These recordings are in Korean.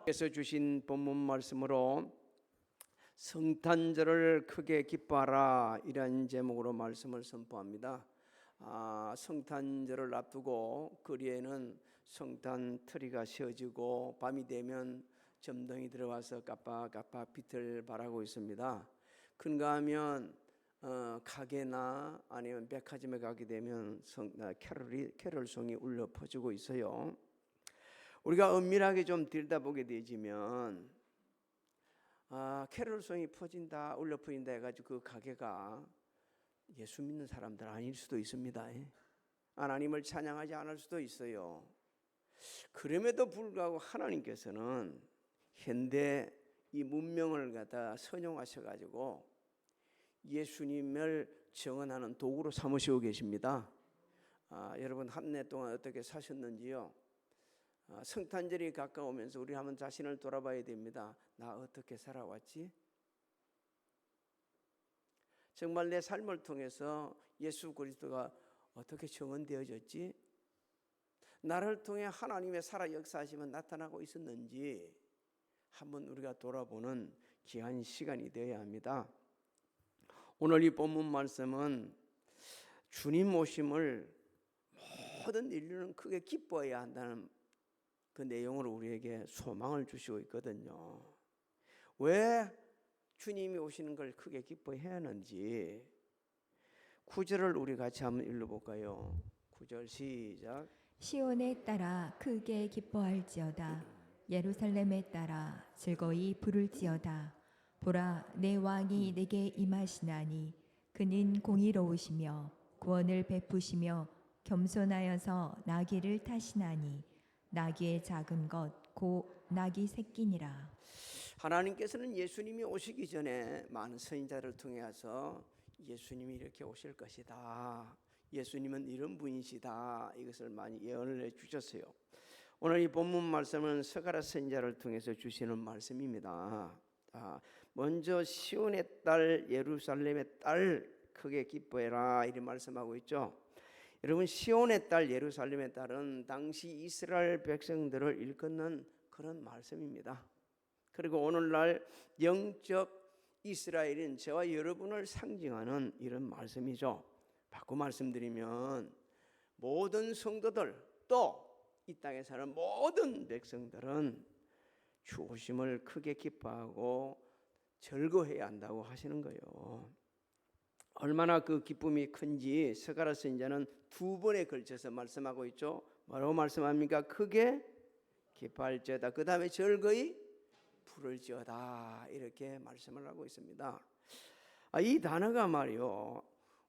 께서 주신 본문 말씀으로 성탄절을 크게 기뻐하라 이런 제목으로 말씀을 선포합니다. 성탄절을 앞두고 거리에는 성탄 트리가 세워지고 밤이 되면 점등이 들어와서 깜빡깜빡 빛을 발하고 있습니다. 그런가 하면 가게나 아니면 백화점에 가게 되면 캐럴송이 울려 퍼지고 있어요. 우리가 엄밀하게 좀 들여다보게 되지만 캐럴송이 퍼진다, 울려 퍼진다 해가지고 그 가게가 예수 믿는 사람들 아닐 수도 있습니다. 하나님을 찬양하지 않을 수도 있어요. 그럼에도 불구하고 하나님께서는 현대 이 문명을 갖다 선용하셔가지고 예수님을 정언하는 도구로 삼으시고 계십니다. 여러분 한 해 동안 어떻게 사셨는지요? 성탄절이 가까우면서 우리 한번 자신을 돌아봐야 됩니다. 나 어떻게 살아왔지? 정말 내 삶을 통해서 예수 그리스도가 어떻게 정언되어졌지? 나를 통해 하나님의 살아 역사하시면 나타나고 있었는지 한번 우리가 돌아보는 귀한 시간이 되어야 합니다. 오늘 이 본문 말씀은 주님 오심을 모든 인류는 크게 기뻐해야 한다는 그 내용으로 우리에게 소망을 주시고 있거든요. 왜 주님이 오시는 걸 크게 기뻐해야 하는지 9절을 우리 같이 한번 읽어볼까요? 9절 시작. 시온에 따라 크게 기뻐할지어다. 예루살렘에 따라 즐거이 부를지어다. 보라, 내 왕이 내게 임하시나니 그는 공의로우시며 구원을 베푸시며 겸손하여서 나귀를 타시나니 나귀의 작은 것 곧 나귀 새끼니라. 하나님께서는 예수님이 오시기 전에 많은 선지자를 통해서 예수님이 이렇게 오실 것이다, 예수님은 이런 분이시다, 이것을 많이 예언을 해주셨어요. 오늘 이 본문 말씀은 스가랴 선지자를 통해서 주시는 말씀입니다. 먼저 시온의 딸 예루살렘의 딸 크게 기뻐해라 이렇게 말씀하고 있죠. 여러분 시온의 딸 예루살렘의 딸은 당시 이스라엘 백성들을 일컫는 그런 말씀입니다. 그리고 오늘날 영적 이스라엘인 저와 여러분을 상징하는 이런 말씀이죠. 바꿔 말씀드리면 모든 성도들 또 이 땅에 사는 모든 백성들은 주 오심을 크게 기뻐하고 즐거워해야 한다고 하시는 거예요. 얼마나 그 기쁨이 큰지 스가랴 선지자는 두 번에 걸쳐서 말씀하고 있죠. 뭐라고 말씀합니까? 크게 기뻐할지어다, 그 다음에 즐거이 부를지어다, 이렇게 말씀을 하고 있습니다. 이 단어가 말이요,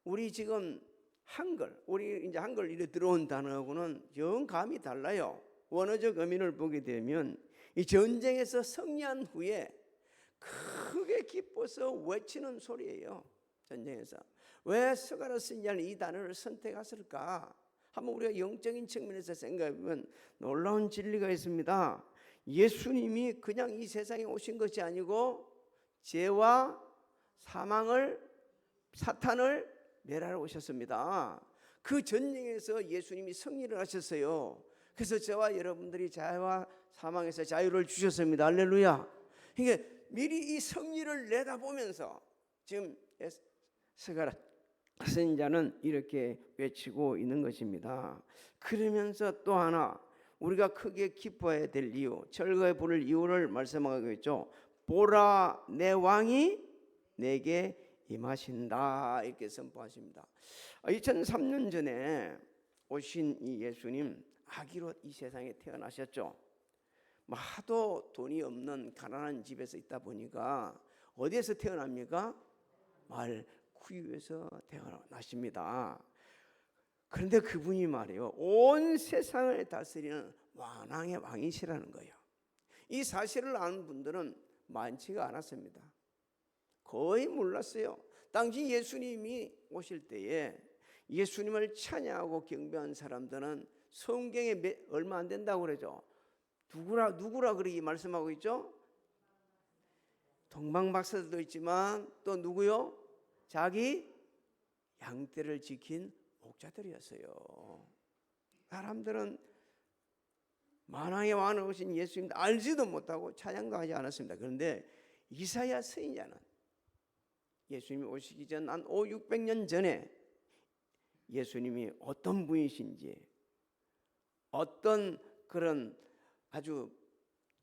우리 지금 우리 이제 한글 이래 들어온 단어하고는 영 감이 달라요. 원어적 의미를 보게 되면 이 전쟁에서 승리한 후에 크게 기뻐서 외치는 소리예요. 전쟁에서. 왜 스가랴 선지자는 이 단어를 선택했을까? 한번 우리가 영적인 측면에서 생각해보면 놀라운 진리가 있습니다. 예수님이 그냥 이 세상에 오신 것이 아니고 죄와 사탄을 멸하러 오셨습니다. 그 전쟁에서 예수님이 승리를 하셨어요. 그래서 저와 여러분들이 죄와 사망에서 자유를 주셨습니다. 할렐루야. 그러니까 미리 이 승리를 내다보면서 지금 스가랴 선지자는 이렇게 외치고 있는 것입니다. 그러면서 또 하나 우리가 크게 기뻐해야 될 이유, 즐거이 부를 이유를 말씀하고 있죠. 보라, 내 왕이 내게 임하신다, 이렇게 선포하십니다. 2003년 전에 오신 이 예수님 아기로 이 세상에 태어나셨죠. 하도 돈이 없는 가난한 집에서 있다 보니까 어디에서 태어납니까? 마을 구유에서 태어나십니다. 그런데 그분이 말이에요, 온 세상을 다스리는 왕의 왕이시라는 거예요. 이 사실을 아는 분들은 많지가 않았습니다. 거의 몰랐어요. 당시 예수님이 오실 때에 예수님을 찬양하고 경배한 사람들은 성경에 얼마 안 된다고 그러죠. 누구라 그렇게 말씀하고 있죠? 동방박사들도 있지만 또 누구요? 자기 양떼를 지킨 목자들이었어요. 사람들은 만왕의 왕을 오신 예수님 알지도 못하고 찬양도 하지 않았습니다. 그런데 이사야 선지자는 예수님이 오시기 전 한 500~600년 전에 예수님이 어떤 분이신지, 어떤 그런 아주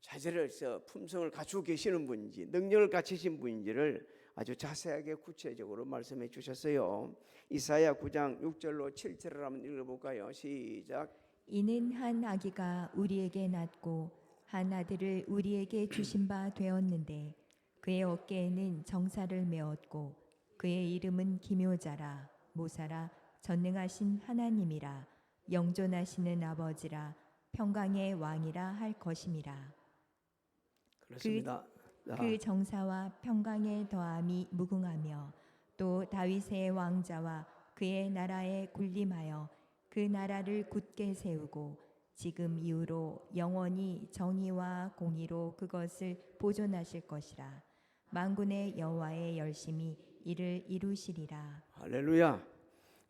자질에서 품성을 갖추고 계시는 분인지, 능력을 갖추신 분인지를 아주 자세하게 구체적으로 말씀해 주셨어요. 이사야 9장 6절로 7절을 한번 읽어볼까요? 시작. 이는 한 아기가 우리에게 낳고 한 아들을 우리에게 주신 바 되었는데 그의 어깨에는 정사를 메었고 그의 이름은 기묘자라 모사라 전능하신 하나님이라 영존하시는 아버지라 평강의 왕이라 할 것임이라. 그렇습니다. 그 정사와 평강의 더함이 무궁하며 또 다윗의 왕자와 그의 나라에 군림하여 그 나라를 굳게 세우고 지금 이후로 영원히 정의와 공의로 그것을 보존하실 것이라. 만군의 여호와의 열심히 이를 이루시리라. 할렐루야.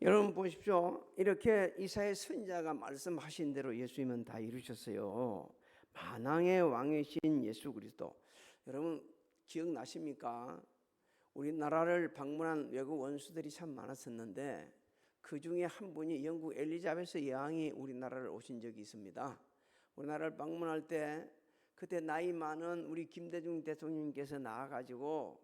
여러분 보십시오. 이렇게 이사야 선지자가 말씀하신 대로 예수님은 다 이루셨어요. 만왕의 왕이신 예수 그리스도. 여러분 기억나십니까? 우리나라를 방문한 외국 원수들이 참 많았었는데 그 중에 한 분이 영국 엘리자베스 여왕이 우리나라를 오신 적이 있습니다. 우리나라를 방문할 때 그때 나이 많은 우리 김대중 대통령께서 나와가지고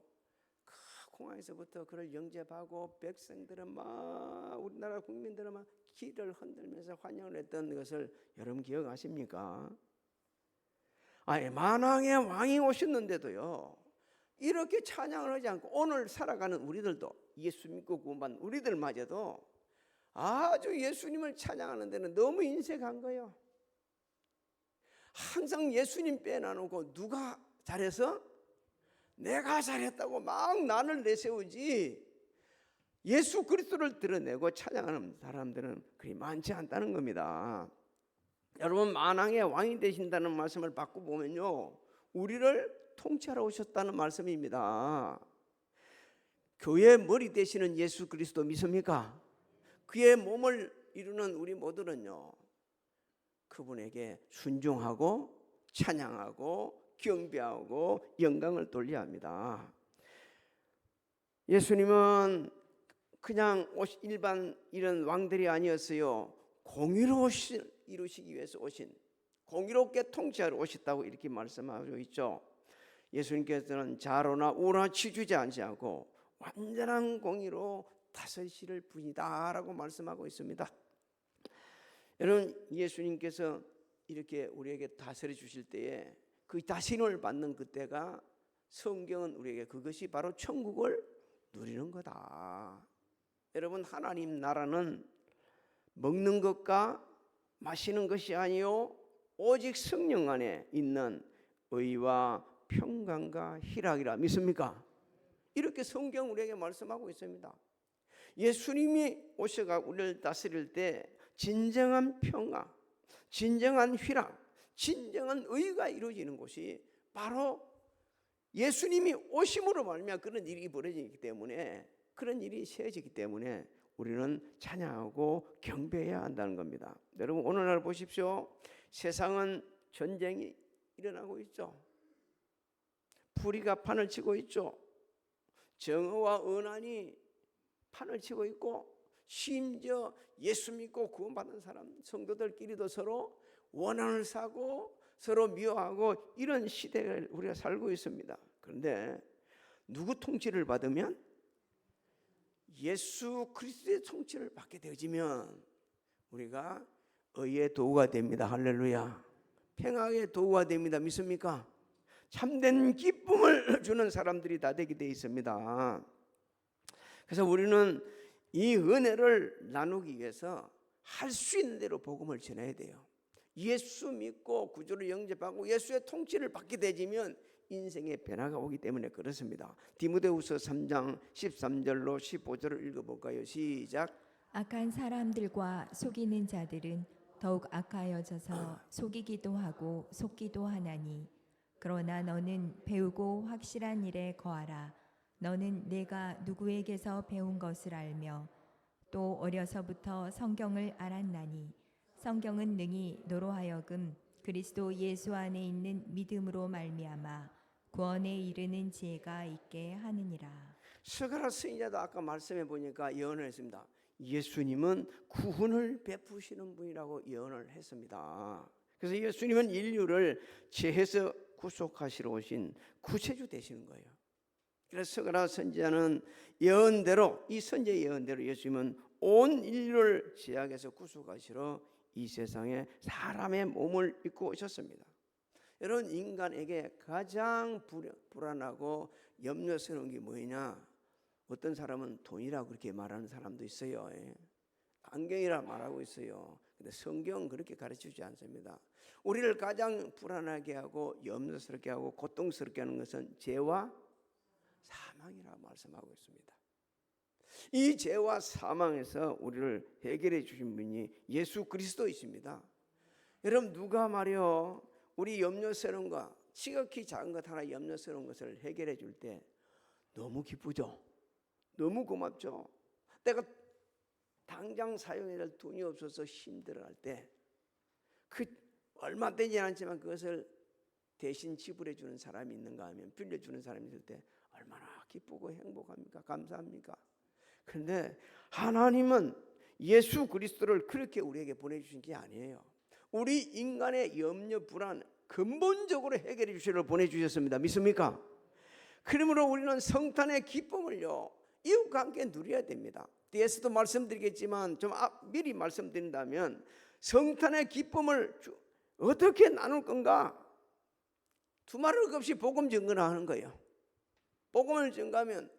공항에서부터 그를 영접하고 백성들은 막 우리나라 국민들은 막 길을 흔들면서 환영을 했던 것을 여러분 기억하십니까? 아니 만왕의 왕이 오셨는데도요 이렇게 찬양을 하지 않고 오늘 살아가는 우리들도 예수 믿고 구원받은 우리들마저도 아주 예수님을 찬양하는 데는 너무 인색한 거예요. 항상 예수님 빼놔놓고 누가 잘해서? 내가 잘했다고 막 난을 내세우지 예수 그리스도를 드러내고 찬양하는 사람들은 그리 많지 않다는 겁니다. 여러분 만왕의 왕이 되신다는 말씀을 받고 보면요 우리를 통치하러 오셨다는 말씀입니다. 교회의 머리 되시는 예수 그리스도 믿습니까? 그의 몸을 이루는 우리 모두는요 그분에게 순종하고 찬양하고 경배하고 영광을 돌려야 합니다. 예수님은 그냥 일반 이런 왕들이 아니었어요. 공의로 이루시기 위해서 오신, 공의롭게 통치하러 오셨다고 이렇게 말씀하고 있죠. 예수님께서는 좌로나 우로나 치주지 않고 완전한 공의로 다스리실 분이다라고 말씀하고 있습니다. 여러분 예수님께서 이렇게 우리에게 다스려 주실 때에 그 다스림을 받는 그때가 성경은 우리에게 그것이 바로 천국을 누리는 거다. 여러분 하나님 나라는 먹는 것과 마시는 것이 아니요 오직 성령 안에 있는 의와 평강과 희락이라 믿습니까? 이렇게 성경 우리에게 말씀하고 있습니다. 예수님이 오셔가 우리를 다스릴 때 진정한 평화, 진정한 희락, 진정한 의가 이루어지는 곳이 바로 예수님이 오심으로 말미암아 그런 일이 벌어지기 때문에 그런 일이 세워지기 때문에 우리는 찬양하고 경배해야 한다는 겁니다. 여러분 오늘날 보십시오. 세상은 전쟁이 일어나고 있죠. 불의가 판을 치고 있죠. 정의와 언안이 판을 치고 있고 심지어 예수 믿고 구원받은 사람 성도들끼리도 서로 원한을 사고 서로 미워하고 이런 시대를 우리가 살고 있습니다. 그런데 누구 통치를 받으면 예수 그리스도의 통치를 받게 되어지면 우리가 의의 도구가 됩니다. 할렐루야. 평화의 도구가 됩니다. 믿습니까? 참된 기쁨을 주는 사람들이 다 되게 되어 있습니다. 그래서 우리는 이 은혜를 나누기 위해서 할 수 있는 대로 복음을 전해야 돼요. 예수 믿고 구주를 영접하고 예수의 통치를 받게 되지면 인생의 변화가 오기 때문에 그렇습니다. 디모데후서 3장 13절로 15절을 읽어볼까요? 시작. 악한 사람들과 속이는 자들은 더욱 악하여져서 속이기도 하고 속기도 하나니 그러나 너는 배우고 확실한 일에 거하라. 너는 내가 누구에게서 배운 것을 알며 또 어려서부터 성경을 알았나니 성경은 능히 너로 하여금 그리스도 예수 안에 있는 믿음으로 말미암아 구원에 이르는 지혜가 있게 하느니라. 스가랴 선지자도 아까 말씀해 보니까 예언을 했습니다. 예수님은 구원을 베푸시는 분이라고 예언을 했습니다. 그래서 예수님은 인류를 죄에서 구속하시러 오신 구세주 되시는 거예요. 그래서 스가랴 선지자는 예언대로, 이 선지의 예언대로 예수님은 온 인류를 죄악에서 구속하시러 이 세상에 사람의 몸을 입고 오셨습니다. 여러분, 인간에게 가장 불안하고 염려스러운 게 뭐냐? 어떤 사람은 돈이라고 그렇게 말하는 사람도 있어요. 안경이라 말하고 있어요. 근데 성경은 그렇게 가르치지 않습니다. 우리를 가장 불안하게 하고 염려스럽게 하고 고통스럽게 하는 것은 죄와 사망이라고 말씀하고 있습니다. 이 죄와 사망에서 우리를 해결해 주신 분이 예수 그리스도이십니다. 여러분, 누가 말이요 우리 염려스러운 것, 지극히 작은 것 하나 염려스러운 것을 해결해 줄 때 너무 기쁘죠. 너무 고맙죠. 내가 당장 사용해야 될 돈이 없어서 힘들어할 때, 그 얼마 되지 않지만 그것을 대신 지불해 주는 사람이 있는가 하면, 빌려주는 사람이 있을 때 얼마나 기쁘고 행복합니까? 감사합니까? 그런데 하나님은 예수 그리스도를 그렇게 우리에게 보내주신 게 아니에요. 우리 인간의 염려, 불안 근본적으로 해결해 주시러 보내주셨습니다. 믿습니까? 그러므로 우리는 성탄의 기쁨을요 이웃과 함께 누려야 됩니다. 뒤에서도 말씀드리겠지만 좀 미리 말씀드린다면, 성탄의 기쁨을 어떻게 나눌 건가? 두말할 것 없이 복음 증거하는 거예요. 복음을 증거하면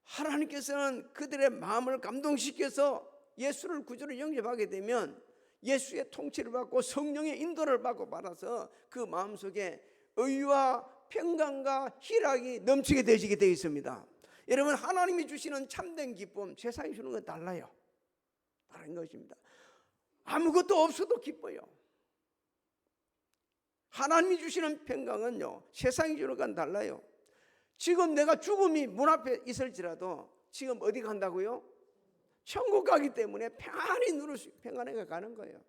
하나님께서는 그들의 마음을 감동시켜서 예수를 구주로 영접하게 되면 예수의 통치를 받고 성령의 인도를 받아서 그 마음속에 의와 평강과 희락이 넘치게 되시게 되어 있습니다. 여러분, 하나님이 주시는 참된 기쁨, 세상이 주는 건 달라요. 다른 것입니다. 아무것도 없어도 기뻐요. 하나님이 주시는 평강은요 세상이 주는 건 달라요. 지금 내가 죽음이 문 앞에 있을지라도 지금 어디 간다고요? 천국 가기 때문에 평안히 평안하게 가는 거예요.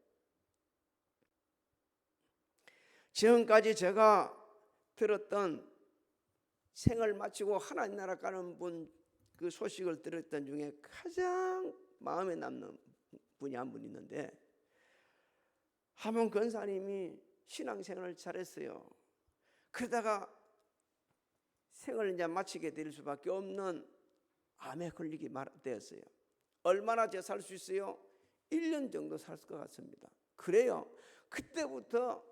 지금까지 제가 들었던 생을 마치고 하나님 나라 가는 분 그 소식을 들었던 중에 가장 마음에 남는 분이 한 분 있는데, 하몬 권사님이 신앙생활을 잘했어요. 그러다가 생을 이제 마치게 될 수밖에 없는 암에 걸리게 되었어요. 얼마나 더 살 수 있어요? 1년 정도 살 것 같습니다. 그래요. 그때부터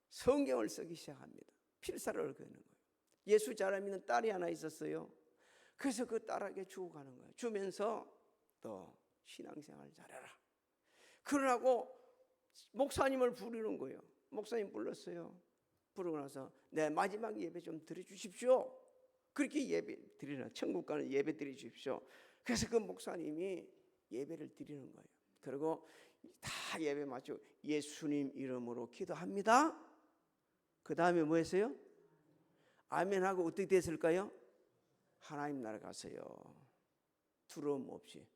성경을 쓰기 시작합니다. 필사를 거는 거예요. 예수 잘 믿는 딸이 하나 있었어요. 그래서 그 딸에게 주고 가는 거예요. 주면서 또 신앙생활 잘해라. 그러라고 목사님을 부르는 거예요. 목사님 불렀어요. 부르고 나서 네, 마지막 예배 좀 드려주십시오. 그렇게 예배 드리라. 천국 가는 예배 드려주십시오. 그래서 그 목사님이 예배를 드리는 거예요. 그리고 다 예배 마치고 예수님 이름으로 기도합니다. 그 다음에 뭐 했어요? 아멘하고 어떻게 됐을까요? 하나님 나라 갔어요. 두려움 없이.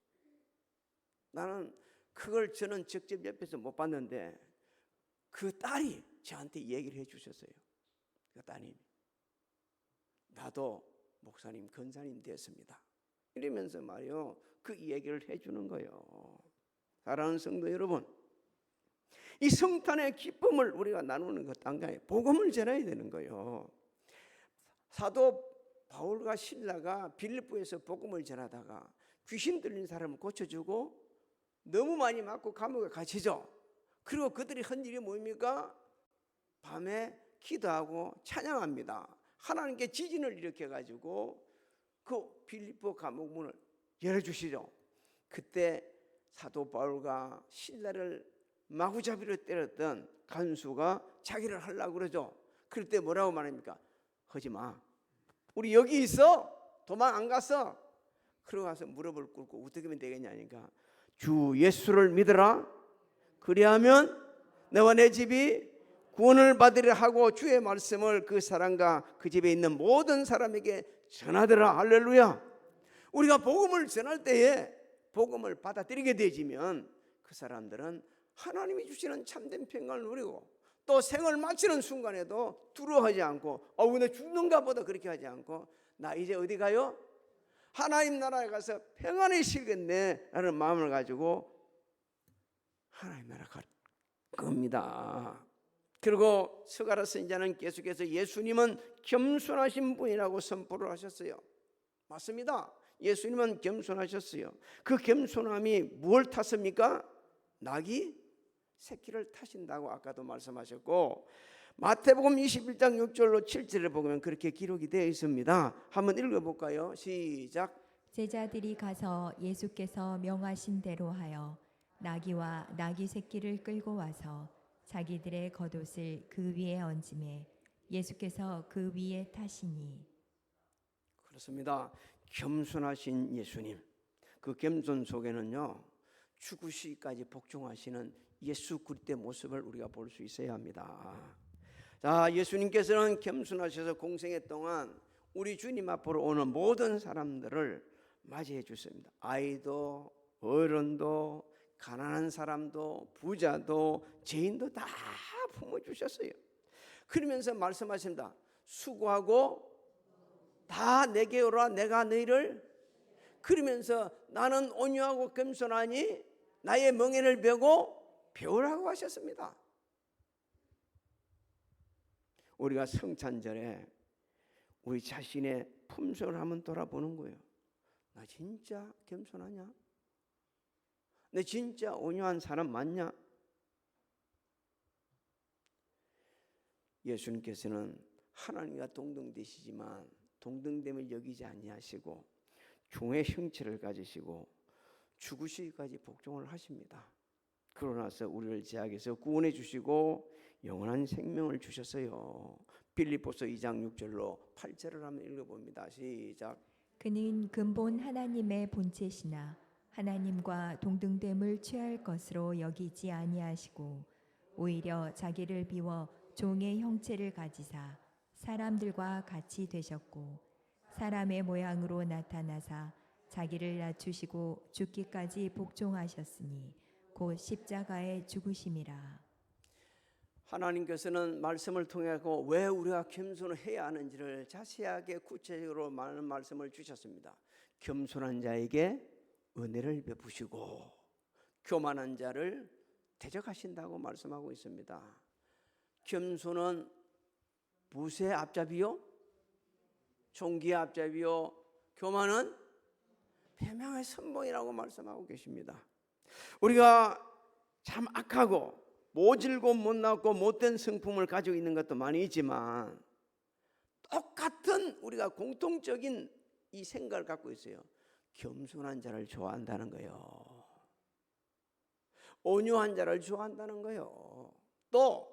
나는 그걸 저는 직접 옆에서 못 봤는데 그 딸이 저한테 얘기를 해 주셨어요. 그 따님이 나도 목사님 권사님 됐습니다. 이러면서 말이요 그 얘기를 해주는 거예요. 사랑하는 성도 여러분, 이 성탄의 기쁨을 우리가 나누는 것 당장에 복음을 전해야 되는 거예요. 사도 바울과 실라가 빌립보에서 복음을 전하다가 귀신 들린 사람을 고쳐주고 너무 많이 맞고 감옥에 갇히죠. 그리고 그들이 한 일이 뭡니까? 밤에 기도하고 찬양합니다. 하나님께 지진을 일으켜가지고 그 빌립보 감옥 문을 열어주시죠. 그때 사도 바울과 실라를 마구잡이로 때렸던 간수가 자기를 하려고 그러죠. 그럴 때 뭐라고 말합니까? 하지마, 우리 여기 있어, 도망 안 갔어. 그러고 가서 무릎을 꿇고 어떻게 하면 되겠냐니까 주 예수를 믿어라. 그리하면 너와 내 집이 구원을 받으려 하고 주의 말씀을 그 사람과 그 집에 있는 모든 사람에게 전하더라. 할렐루야. 우리가 복음을 전할 때에 복음을 받아들이게 되지면 그 사람들은 하나님이 주시는 참된 평강을 누리고 또 생을 마치는 순간에도 두려워하지 않고 나 죽는가 보다 그렇게 하지 않고 나 이제 어디 가요? 하나님 나라에 가서 평안히 쉬겠네 라는 마음을 가지고 하나님 나라 갈 겁니다. 그리고 스가랴 선지자는 계속해서 예수님은 겸손하신 분이라고 선포를 하셨어요. 맞습니다. 예수님은 겸손하셨어요. 그 겸손함이 무엇을 탔습니까? 낙이 새끼를 타신다고 아까도 말씀하셨고, 마태복음 21장 6절로 7절을 보면 그렇게 기록이 되어 있습니다. 한번 읽어볼까요? 시작. 제자들이 가서 예수께서 명하신 대로 하여 나귀와 나귀 새끼를 끌고 와서 자기들의 겉옷을 그 위에 얹음에 예수께서 그 위에 타시니. 그렇습니다. 겸손하신 예수님, 그 겸손 속에는요 죽으시기까지 복종하시는 예수 그리스도의 모습을 우리가 볼 수 있어야 합니다. 자, 예수님께서는 겸손하셔서 공생애 동안 우리 주님 앞으로 오는 모든 사람들을 맞이해 주십니다. 아이도 어른도 가난한 사람도 부자도 죄인도 다 품어주셨어요. 그러면서 말씀하십니다. 수고하고 다 내게 오라 내가 너희를, 그러면서 나는 온유하고 겸손하니 나의 멍에를 베고 배우라고 하셨습니다. 우리가 성찬절에 우리 자신의 품성을 한번 돌아보는 거예요. 나 진짜 겸손하냐? 내 진짜 온유한 사람 맞냐? 예수님께서는 하나님과 동등되시지만 동등됨을 여기지 아니하시고 종의 형체를 가지시고 죽으시기까지 복종을 하십니다. 그러고 나서 우리를 죄악에서 구원해 주시고 영원한 생명을 주셨어요. 빌립보서 2장 6절로 8절을 한번 읽어봅니다. 시작. 그는 근본 하나님의 본체시나 하나님과 동등됨을 취할 것으로 여기지 아니하시고 오히려 자기를 비워 종의 형체를 가지사 사람들과 같이 되셨고 사람의 모양으로 나타나사 자기를 낮추시고 죽기까지 복종하셨으니 곧 십자가에 죽으심이라. 하나님께서는 말씀을 통해 왜 우리가 겸손을 해야 하는지를 자세하게 구체적으로 많은 말씀을 주셨습니다. 겸손한 자에게 은혜를 베푸시고 교만한 자를 대적하신다고 말씀하고 있습니다. 겸손은 무쇠의 앞잡이요, 종기의 앞잡이요, 교만은 패망의 선봉이라고 말씀하고 계십니다. 우리가 참 악하고 모질고 못났고 못된 성품을 가지고 있는 것도 많이 있지만 똑같은 우리가 공통적인 이 생각을 갖고 있어요. 겸손한 자를 좋아한다는 거예요. 온유한 자를 좋아한다는 거예요. 또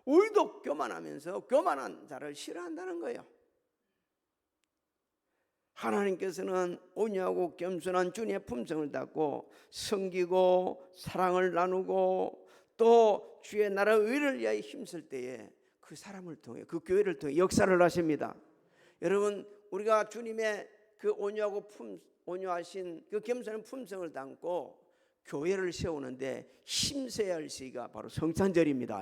우리도 교만하면서 교만한 자를 싫어한다는 거예요. 하나님께서는 온유하고 겸손한 주님의 품성을 닦고 섬기고 사랑을 나누고 또 주의 나라 의를 위하여 힘쓸 때에 그 사람을 통해 그 교회를 통해 역사를 하십니다. 여러분, 우리가 주님의 그 온유하신 그 겸손한 품성을 담고 교회를 세우는데 힘써야 할 시기가 바로 성찬절입니다.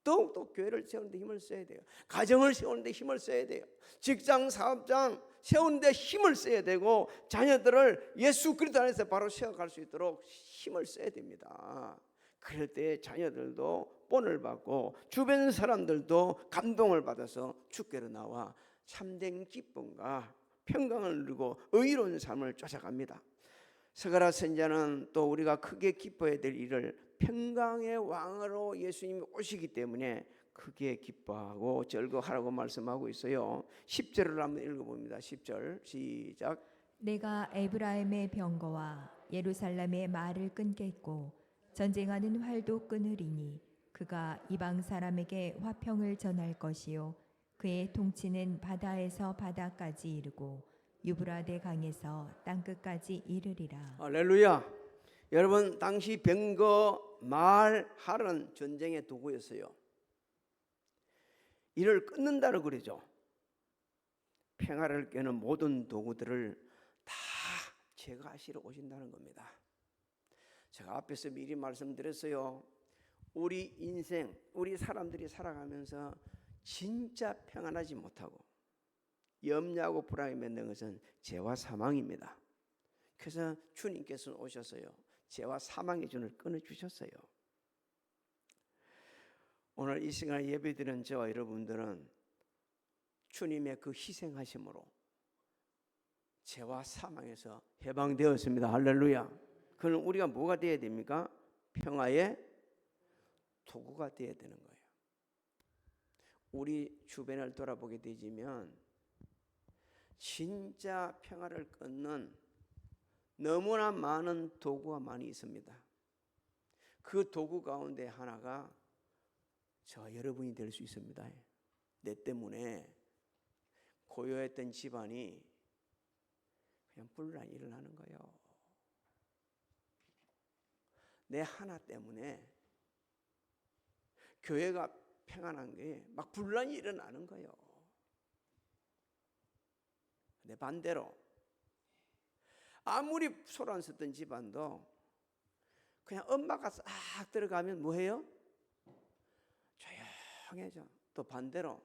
더욱더 교회를 세우는데 힘을 써야 돼요. 가정을 세우는데 힘을 써야 돼요. 직장 사업장 세우는데 힘을 써야 되고 자녀들을 예수 그리스도 안에서 바로 세워갈 수 있도록 힘을 써야 됩니다. 그럴 때 자녀들도 본을 받고 주변 사람들도 감동을 받아서 주께로 나와 참된 기쁨과 평강을 누리고 의로운 삶을 쫓아갑니다. 스가랴 선지자는 또 우리가 크게 기뻐해야 될 일을 평강의 왕으로 예수님이 오시기 때문에 크게 기뻐하고 즐거워하라고 말씀하고 있어요. 10절을 한번 읽어봅니다. 10절 시작. 내가 에브라임의 병거와 예루살렘의 말을 끊겠고 전쟁하는 활도 끊으리니 그가 이방 사람에게 화평을 전할 것이요 그의 통치는 바다에서 바다까지 이르고 유브라데 강에서 땅끝까지 이르리라. 할렐루야. 여러분, 당시 병거, 말, 활은 전쟁의 도구였어요. 이를 끊는다고 그러죠. 평화를 깨는 모든 도구들을 다 제거하시러 오신다는 겁니다. 제가 앞에서 미리 말씀드렸어요. 우리 인생, 우리 사람들이 살아가면서 진짜 평안하지 못하고 염려하고 불안이 맺는 것은 죄와 사망입니다. 그래서 주님께서는 오셔서요, 죄와 사망의 줄을 끊어주셨어요. 오늘 이 시간에 예배드리는 저와 여러분들은 주님의 그 희생하심으로 죄와 사망에서 해방되었습니다. 할렐루야. 그럼 우리가 뭐가 되어야 됩니까? 평화의 도구가 되어야 되는 거예요. 우리 주변을 돌아보게 되지면 진짜 평화를 끊는 너무나 많은 도구가 많이 있습니다. 그 도구 가운데 하나가 저 여러분이 될 수 있습니다. 내 때문에 고요했던 집안이 그냥 분란이 일어나는 거예요. 내 하나 때문에 교회가 평안한 게 막 분란이 일어나는 거예요. 근데 반대로 아무리 소리 안 썼던 집안도 그냥 엄마가 싹 들어가면 뭐해요? 조용해져. 또 반대로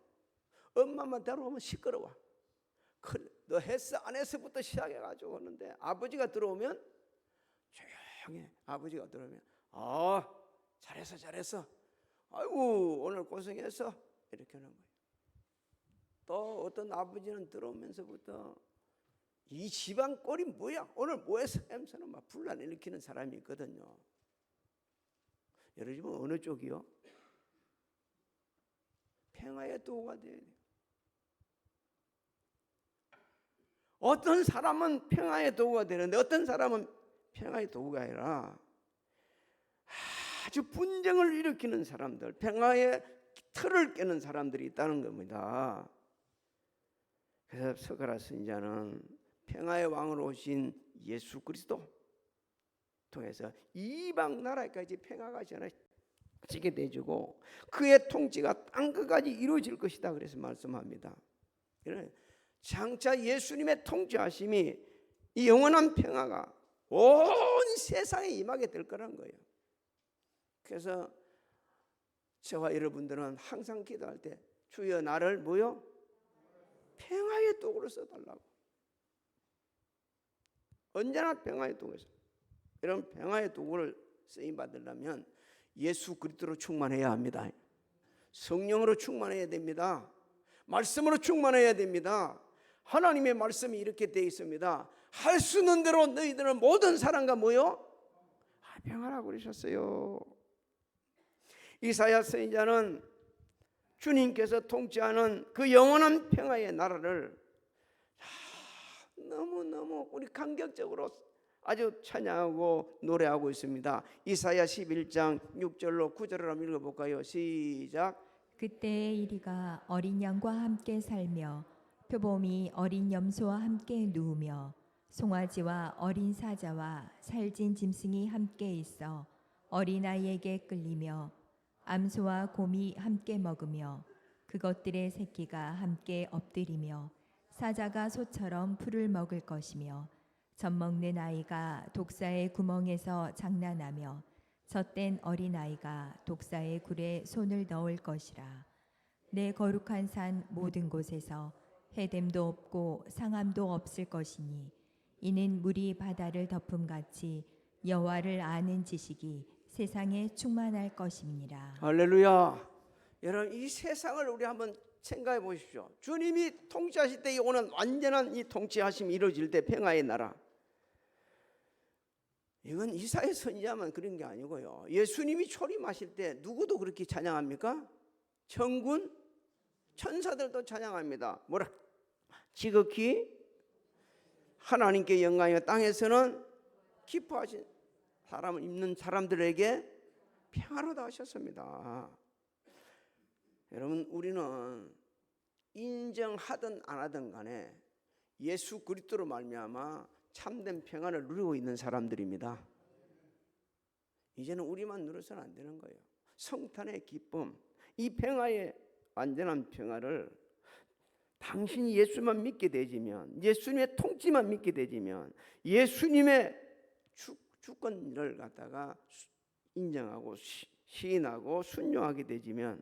엄마만 들어오면 시끄러워. 너 했어 안 했어부터 시작해가지고 하는데 아버지가 들어오면 조용해. 아버지가 들어오면 잘했어. 아이고 오늘 고생했어. 이렇게 하는 거예요. 또 어떤 아버지는 들어오면서부터 이 집안 꼴이 뭐야? 오늘 뭐 했어? 하면서는 막 분란 일으키는 사람이 있거든요. 여러분 집은 어느 쪽이요? 평화의 도구가 돼야 돼요. 어떤 사람은 평화의 도구가 되는데 어떤 사람은 평화의 도구가 아니라 아주 분쟁을 일으키는 사람들, 평화의 틀을 깨는 사람들이 있다는 겁니다. 그래서 스가랴 선지자는 평화의 왕으로 오신 예수 그리스도 통해서 이방 나라까지 평화가 전해지게 되주고 그의 통치가 땅끝까지 이루어질 것이다 그래서 말씀합니다. 장차 예수님의 통치하심이 이 영원한 평화가 온 세상에 임하게 될 거란 거예요. 그래서 저와 여러분들은 항상 기도할 때 주여 나를 뭐요? 평화의 도구로 써달라고. 언제나 평화의 도구에서 이런 평화의 도구를 쓰임 받으려면 예수 그리스도로 충만해야 합니다. 성령으로 충만해야 됩니다. 말씀으로 충만해야 됩니다. 하나님의 말씀이 이렇게 되어 있습니다. 할 수 있는 대로 너희들은 모든 사람과 뭐요? 평화라고 그러셨어요. 이사야 선지자는 주님께서 통치하는 그 영원한 평화의 나라를 너무너무 우리 감격적으로 아주 찬양하고 노래하고 있습니다. 이사야 11장 6절로 9절을 한번 읽어볼까요? 시작. 그때의 이리가 어린 양과 함께 살며 표범이 어린 염소와 함께 누우며 송아지와 어린 사자와 살진 짐승이 함께 있어 어린아이에게 끌리며 암소와 곰이 함께 먹으며 그것들의 새끼가 함께 엎드리며 사자가 소처럼 풀을 먹을 것이며 젖먹는 아이가 독사의 구멍에서 장난하며 젖된 어린아이가 독사의 굴에 손을 넣을 것이라. 내 거룩한 산 모든 곳에서 해됨도 없고 상함도 없을 것이니 이는 물이 바다를 덮음같이 여호와를 아는 지식이 세상에 충만할 것입니다. 할렐루야. 여러분 이 세상을 우리 한번 생각해 보십시오. 주님이 통치하실 때 오는 완전한 이 통치하심이 이루어질 때 평화의 나라. 이건 이사야 선지자만 그런 게 아니고요. 예수님이 초림하실 때 누구도 그렇게 찬양합니까? 천군 천사들도 찬양합니다. 뭐라? 지극히 하나님께 영광이요 땅에서는 기뻐하신 사람을 입는 사람들에게 평화로다 하셨습니다. 여러분 우리는 인정하든 안 하든 간에 예수 그리스도로 말미암아 참된 평안을 누리고 있는 사람들입니다. 이제는 우리만 누려서는 안 되는 거예요. 성탄의 기쁨, 이 평화의 완전한 평화를 당신이 예수만 믿게 되지면, 예수님의 통치만 믿게 되지면, 예수님의 주권을 갖다가 인정하고 시인하고 순종하게 되지면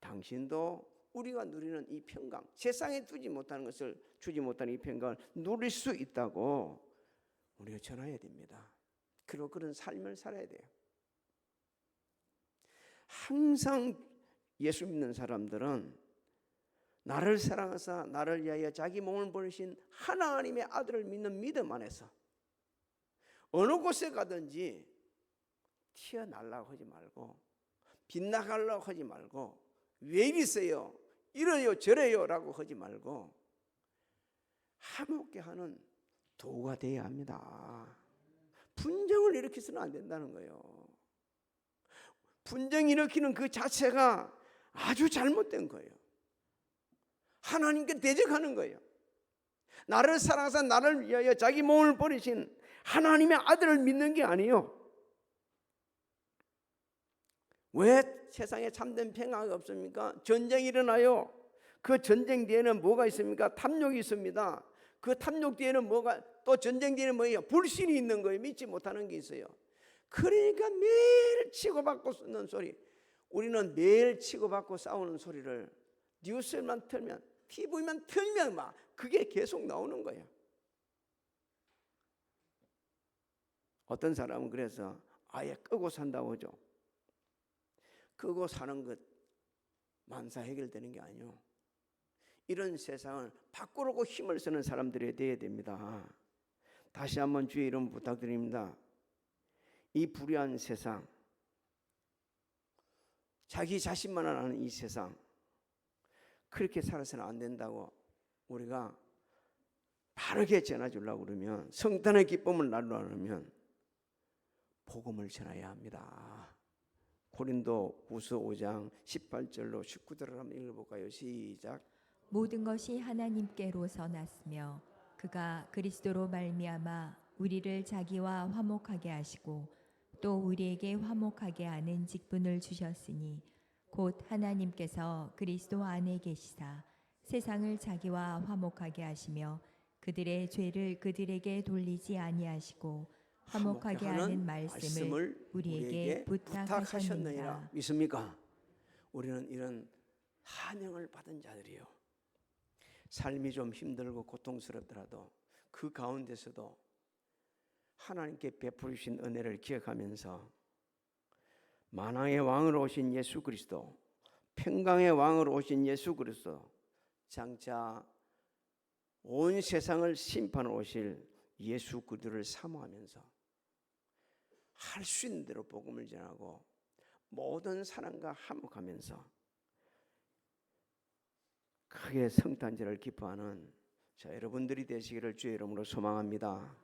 당신도 우리가 누리는 이 평강, 세상에 주지 못하는 이 평강을 누릴 수 있다고 우리가 전해야 됩니다. 그리고 그런 삶을 살아야 돼요. 항상 예수 믿는 사람들은 나를 사랑하사 나를 위하여 자기 몸을 버리신 하나님의 아들을 믿는 믿음 안에서 어느 곳에 가든지 튀어나가려고 하지 말고 빗나가려고 하지 말고 왜 이러세요? 이래요 저래요 라고 하지 말고 화목케 하는 도구가 되어야 합니다. 분쟁을 일으켜서는 안 된다는 거예요. 분쟁 일으키는 그 자체가 아주 잘못된 거예요. 하나님께 대적하는 거예요. 나를 사랑하사 나를 위하여 자기 몸을 버리신 하나님의 아들을 믿는 게 아니에요. 왜 세상에 참된 평화가 없습니까? 전쟁이 일어나요. 그 전쟁 뒤에는 뭐가 있습니까? 탐욕이 있습니다. 그 탐욕 뒤에는 또 전쟁 뒤에는 뭐예요? 불신이 있는 거예요. 믿지 못하는 게 있어요. 그러니까 매일 치고받고 쓰는 소리, 우리는 매일 치고받고 싸우는 소리를 뉴스만 틀면, TV만 틀면 막 그게 계속 나오는 거예요. 어떤 사람은 그래서 아예 끄고 산다고 하죠. 끄고 사는 것 만사 해결되는 게 아니에요. 이런 세상을 바꾸려고 힘을 쓰는 사람들이 되어야 됩니다. 다시 한번 주의 이름 부탁드립니다. 이 불의한 세상, 자기 자신만 아는 이 세상, 그렇게 살아서는 안 된다고 우리가 바르게 전해주려고 그러면, 성탄의 기쁨을 나누려면 복음을 전해야 합니다. 고린도후서 5장 18절로 19절을 한번 읽어볼까요? 시작. 모든 것이 하나님께로서 났으며 그가 그리스도로 말미암아 우리를 자기와 화목하게 하시고 또 우리에게 화목하게 하는 직분을 주셨으니 곧 하나님께서 그리스도 안에 계시사 세상을 자기와 화목하게 하시며 그들의 죄를 그들에게 돌리지 아니하시고 화목하게 하는 말씀을 우리에게 부탁하셨느니라. 믿습니까? 우리는 이런 사명을 받은 자들이요. 삶이 좀 힘들고 고통스럽더라도 그 가운데서도 하나님께 베풀으신 은혜를 기억하면서 만왕의 왕으로 오신 예수 그리스도, 평강의 왕으로 오신 예수 그리스도, 장차 온 세상을 심판하러 오실 예수 그리스도를 사모하면서 할 수 있는 대로 복음을 전하고 모든 사람과 화목하면서 크게 성탄절을 기뻐하는 저 여러분들이 되시기를 주의 이름으로 소망합니다.